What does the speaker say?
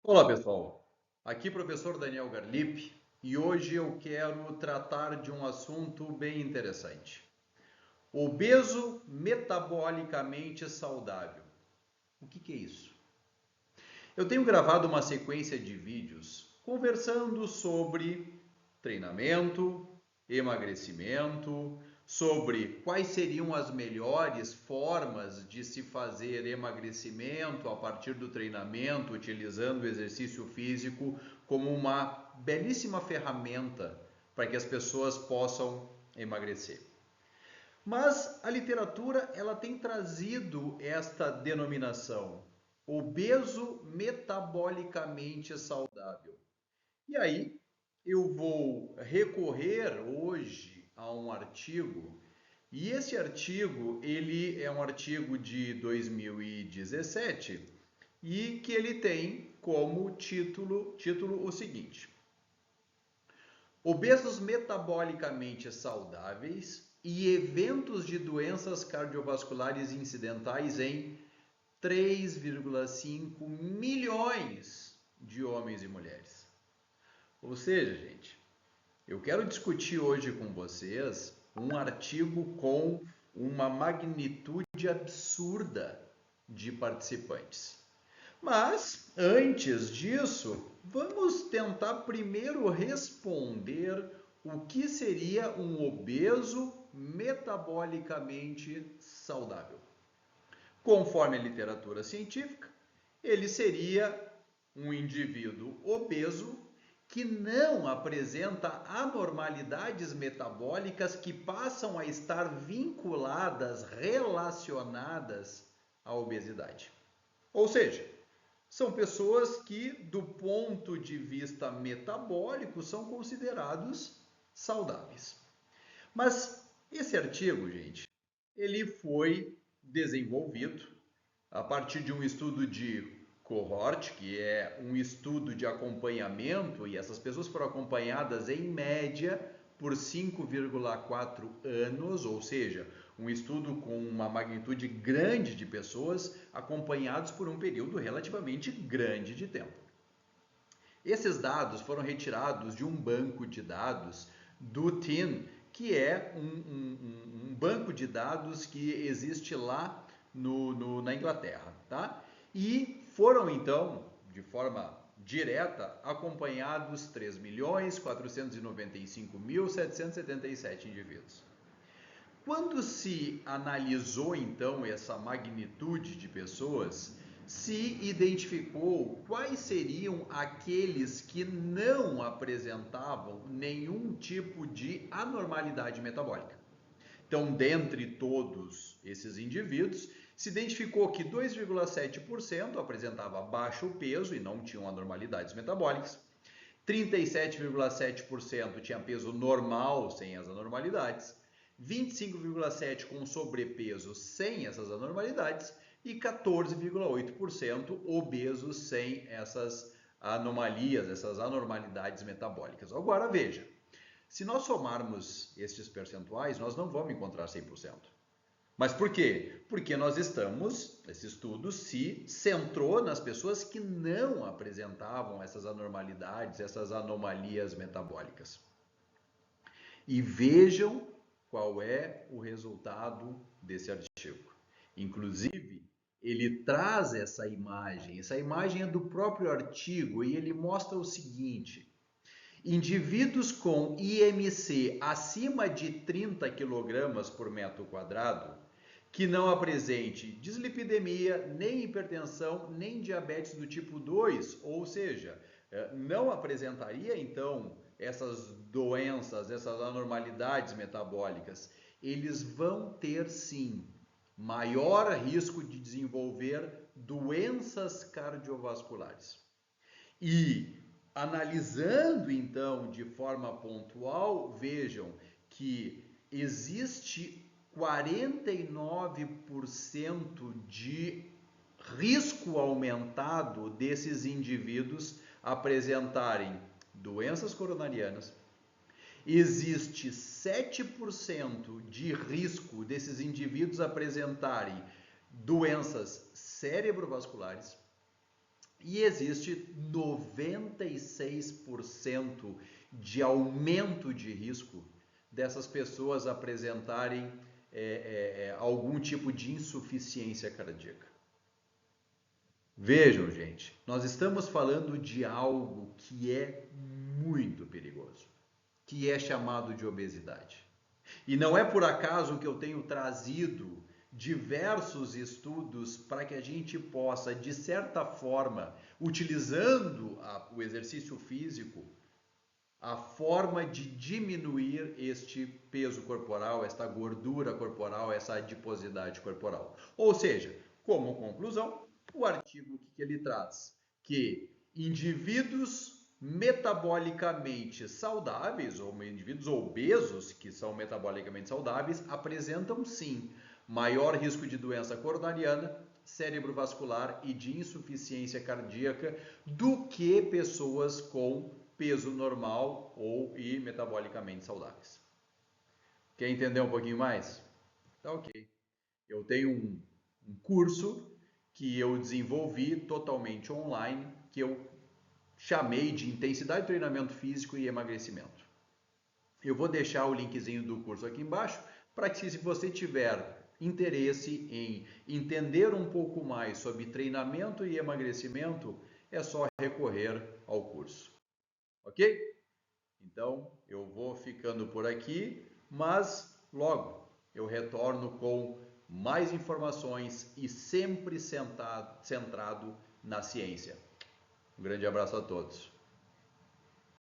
Olá pessoal, aqui professor Daniel Garlip e hoje eu quero tratar de um assunto bem interessante. Obeso metabolicamente saudável. O que é isso? Eu tenho gravado uma sequência de vídeos conversando sobre treinamento, emagrecimento, sobre quais seriam as melhores formas de se fazer emagrecimento a partir do treinamento, utilizando o exercício físico como uma belíssima ferramenta para que as pessoas possam emagrecer. Mas a literatura ela tem trazido esta denominação, obeso metabolicamente saudável. E aí eu vou recorrer hoje a um artigo, e esse artigo ele é um artigo de 2017 e que ele tem como título o seguinte: Obesos metabolicamente saudáveis e eventos de doenças cardiovasculares incidentais em 3,5 milhões de homens e mulheres. Ou seja, gente, eu quero discutir hoje com vocês um artigo com uma magnitude absurda de participantes. Mas, antes disso, vamos tentar primeiro responder o que seria um obeso metabolicamente saudável. Conforme a literatura científica, ele seria um indivíduo obeso que não apresenta anormalidades metabólicas que passam a estar vinculadas, relacionadas à obesidade. Ou seja, são pessoas que, do ponto de vista metabólico, são considerados saudáveis. Mas esse artigo, gente, ele foi desenvolvido a partir de um estudo de cohort, que é um estudo de acompanhamento, e essas pessoas foram acompanhadas em média por 5,4 anos, ou seja, um estudo com uma magnitude grande de pessoas acompanhados por um período relativamente grande de tempo. Esses dados foram retirados de um banco de dados do TIN, que é um banco de dados que existe lá na Inglaterra, tá? E foram então, de forma direta, acompanhados 3.495.777 indivíduos. Quando se analisou então essa magnitude de pessoas, se identificou quais seriam aqueles que não apresentavam nenhum tipo de anormalidade metabólica. Então, dentre todos esses indivíduos, se identificou que 2,7% apresentava baixo peso e não tinham anormalidades metabólicas, 37,7% tinha peso normal sem as anormalidades, 25,7% com sobrepeso sem essas anormalidades e 14,8% obesos sem essas anomalias, essas anormalidades metabólicas. Agora veja, se nós somarmos estes percentuais, nós não vamos encontrar 100%. Mas por quê? Porque esse estudo se centrou nas pessoas que não apresentavam essas anormalidades, essas anomalias metabólicas. E vejam qual é o resultado desse artigo. Inclusive, ele traz essa imagem é do próprio artigo e ele mostra o seguinte: indivíduos com IMC acima de 30 kg por metro quadrado, que não apresente dislipidemia, nem hipertensão, nem diabetes do tipo 2, ou seja, não apresentaria então essas doenças, essas anormalidades metabólicas, eles vão ter sim maior risco de desenvolver doenças cardiovasculares. E analisando então de forma pontual, vejam que existe 49% de risco aumentado desses indivíduos apresentarem doenças coronarianas. Existe 7% de risco desses indivíduos apresentarem doenças cerebrovasculares. E existe 96% de aumento de risco dessas pessoas apresentarem algum tipo de insuficiência cardíaca. Vejam, gente, nós estamos falando de algo que é muito perigoso, que é chamado de obesidade. E não é por acaso que eu tenho trazido diversos estudos para que a gente possa, de certa forma, utilizando o exercício físico, a forma de diminuir este peso corporal, esta gordura corporal, essa adiposidade corporal. Ou seja, como conclusão, o artigo que ele traz que indivíduos metabolicamente saudáveis ou indivíduos obesos que são metabolicamente saudáveis apresentam sim maior risco de doença coronariana, cerebrovascular e de insuficiência cardíaca do que pessoas com peso normal ou e metabolicamente saudáveis. Quer entender um pouquinho mais? Tá ok. Eu tenho um curso que eu desenvolvi totalmente online, que eu chamei de Intensidade de Treinamento Físico e Emagrecimento. Eu vou deixar o linkzinho do curso aqui embaixo, para que se você tiver interesse em entender um pouco mais sobre treinamento e emagrecimento, é só recorrer ao curso. Ok? Então, eu vou ficando por aqui, mas logo eu retorno com mais informações e sempre centrado na ciência. Um grande abraço a todos.